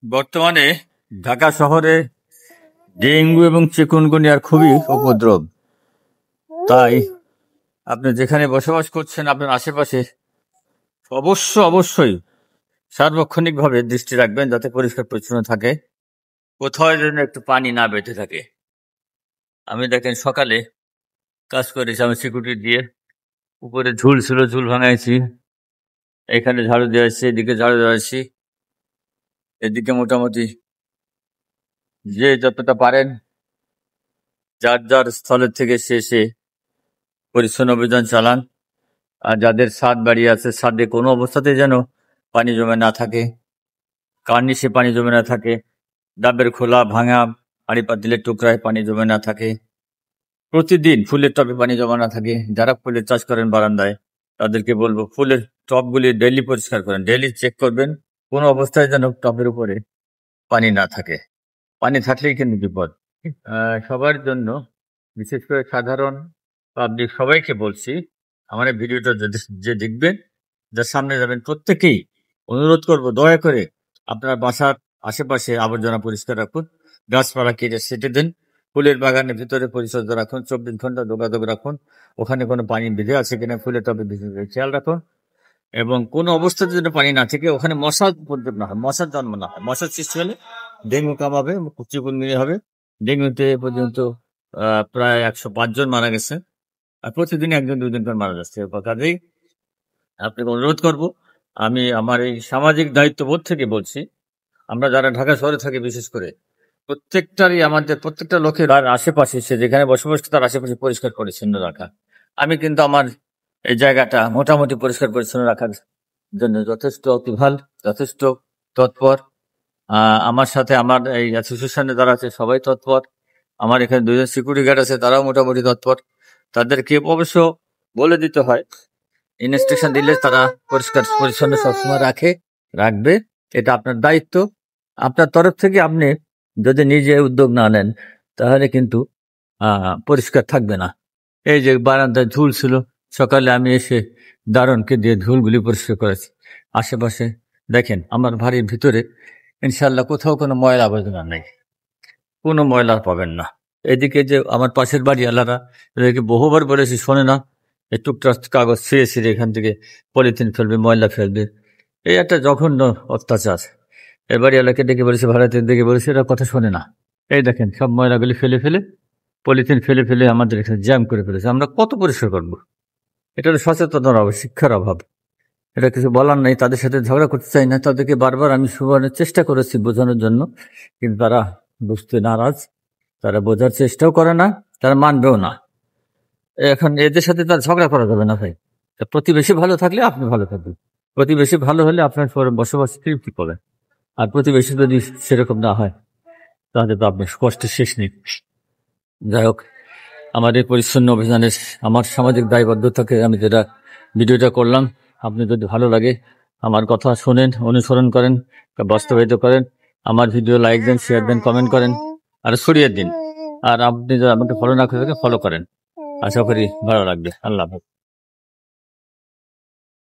বর্তমানে ঢাকা শহরে ডেঙ্গু এবং চিকুনগুনিয়ার খুবই উপদ্রব। তাই আপনি যেখানে বসবাস করছেন আপনার আশেপাশে অবশ্যই সার্বক্ষণিকভাবে দৃষ্টি রাখবেন যাতে পরিষ্কার পরিচ্ছন্ন থাকে, কোথাও যেন একটু পানি না বেঁধে থাকে। আমি দেখেন সকালে কাজ করেছি, আমি সিকিউরিটি দিয়ে উপরে ঝুল ছিল, ঝুল ভাঙাইছি, এখানে ঝাড়ু দিয়েছি, এদিকে ঝাড়ু দিয়েছি, এদিকে মোটামুটি যে যতটা পারেন যার যার স্থলের থেকে সে পরিচ্ছন্ন অভিযান চালান। আর যাদের ছাদ বাড়ি আছে ছাদে কোনো অবস্থাতে যেন পানি জমে না থাকে, কার্নিশে পানি জমে না থাকে, ডাবের খোলা ভাঙা হাঁড়ি পাতিলের টুকরায় পানি জমে না থাকে, প্রতিদিন ফুলের টবে পানি জমা না থাকে। যারা ফুলের চাষ করেন বারান্দায় তাদেরকে বলবো ফুলের টবগুলি ডেইলি পরিষ্কার করেন, ডেইলি চেক করবেন কোনো অবস্থায় যেন টবের উপরে পানি না থাকে। পানি থাকলেই কিন্তু বিপদ। সবার জন্য, বিশেষ করে সাধারণ পাবলিক সবাইকে বলছি, আমার এই ভিডিওটা যে দেখবেন, যার সামনে যাবেন, প্রত্যেকেই অনুরোধ করব দয়া করে আপনার বাসার আশেপাশে আবর্জনা পরিষ্কার রাখুন, গাছপালা কেটে সেটে দেন, ফুলের বাগানের ভিতরে পরিচর্যা রাখুন, 24 ঘন্টা যোগাযোগ রাখুন, ওখানে কোনো পানি বেঁধে আছে কিনা ফুলের টবে খেয়াল রাখুন, এবং কোনো অবস্থাতে যেন পানি না থেকে ওখানে মশার উপদ্রব না হয়, মশার জন্ম না হয়। মশার সৃষ্টি হলে ডেঙ্গু কামাবে, চিকুনগুনিয়া হবে। ডেঙ্গুতে পর্যন্ত প্রায় 105 জন মারা গেছে, আর প্রতিদিন 1-2 জন করে মারা যাচ্ছে। কাজেই আপনাকে অনুরোধ করব, আমি আমার এই সামাজিক দায়িত্ববোধ থেকে বলছি, আমরা যারা ঢাকা শহরে থাকি বিশেষ করে আমাদের প্রত্যেকটা লোকের আর আশেপাশে সে যেখানে বসবাস করে তার আশেপাশে পরিষ্কার পরিচ্ছন্ন রাখা। আমি কিন্তু আমার এই জায়গাটা মোটামুটি পরিষ্কার পরিচ্ছন্ন রাখার জন্য যথেষ্ট অকিভাল, যথেষ্ট তৎপর। আমার সাথে আমার এই অ্যাসোসিয়েশনে যারা আছে সবাই তৎপর। আমার এখানে 2 জন সিকিউরিটি গার্ড আছে, তারাও মোটামুটি তৎপর। তাদেরকে অবশ্য বলে দিতে হয়, ইনস্ট্রাকশন দিলে তারা পরিষ্কার পরিচ্ছন্ন সবসময় রাখবে। এটা আপনার দায়িত্ব। আপনার তরফ থেকে আপনি যদি নিজে উদ্যোগ না নেন তাহলে কিন্তু পরিষ্কার থাকবে না। এই যে বারান্দায় ঝুল ছিল, সকালে আমি এসে দারণকে দিয়ে ঝুলগুলি পরিষ্কার করেছি। আশেপাশে দেখেন আমার বাড়ির ভিতরে ইনশাল্লাহ কোথাও কোনো ময়লা আবর্জনা নেই, কোনো ময়লা পাবেন না। এদিকে যে আমার পাশের বাড়িওয়ালারা, এদেরকে বহুবার বলেছি, শোনে না। এই টুকটাক কাগজ ছিঁড়ে এখান থেকে পলিথিন ফেলবে, ময়লা ফেলবে, এই একটা জঘন্য অত্যাচার। এর বাড়িওয়ালাকে ডেকে বলেছে, ভাড়াতে ডেকে বলেছে, এরা কথা শোনে না। এই দেখেন সব ময়লাগুলি ফেলে পলিথিন ফেলে আমাদের এখানে জ্যাম করে ফেলেছে। আমরা কত পরিষ্কার করবো? এটা হলো সচেতনতার অভাব, শিক্ষার অভাব। এটা কিছু বলার নেই, তাদের সাথে ঝগড়া করতে চাই না। তাদেরকে বারবার আমি শোনানোর চেষ্টা করেছি বোঝানোর জন্য, কিন্তু তারা বুঝতে নারাজ, তারা বোঝার চেষ্টাও করে না, তারা মানবেও না। এখন এদের সাথে তার ঝগড়া করা যাবে না ভাই। প্রতিবেশী ভালো থাকলে আপনি ভালো থাকবেন, প্রতিবেশী ভালো হলে আপনার বসবাস তৃপ্তি পাবেন। আর প্রতিবেশী যদি সেরকম না হয় তাহলে তো আপনি কষ্টের শেষ নেই। যাই হোক, আমাদের পরিচ্ছন্ন অভিযানের আমার সামাজিক দায়বদ্ধতাকে আমি যেটা ভিডিওটা করলাম, আপনি যদি ভালো লাগে আমার কথা শোনেন, অনুসরণ করেন, বাস্তবায়িত করেন, আমার ভিডিও লাইক দেন, শেয়ার দেন, কমেন্ট করেন, আর ছড়িয়ে দিন। আর আপনি যদি আমাকে ফলো না করে থাকেন ফলো করেন, আশা করি ভালো লাগবে। আল্লাহ হাফেজ।